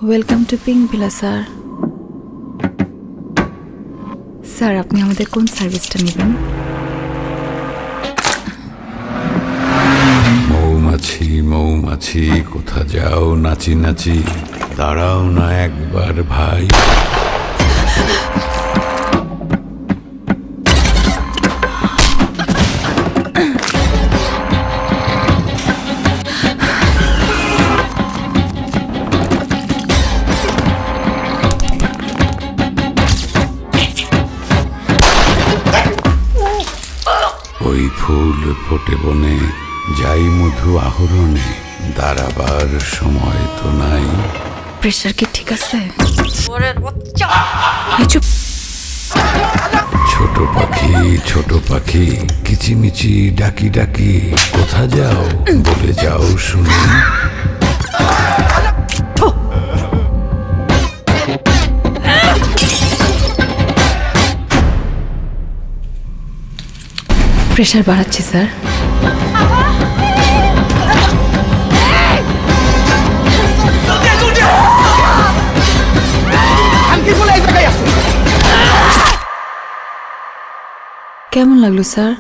Welcome to pink villa sir. Sir আপনি আমাদের কোন সার্ভিসটা নেবেন? মৌমাছি মৌমাছি কোথা যাও নাচি নাচি, দাঁড়াও না একবার ভাই। ওই ফুল ফোটে বনে, যাই মধু আহরণে, দাঁড়াবার সময় তো নাই। প্রেশার কি ঠিক আছে? এই চুপ। ছোট পাখি কিচিমিচি ডাকি ডাকি, কোথা যাও বলে যাও শুনি। প্রেশার বাড়াচ্ছি স্যার। কেমন লাগলো স্যার?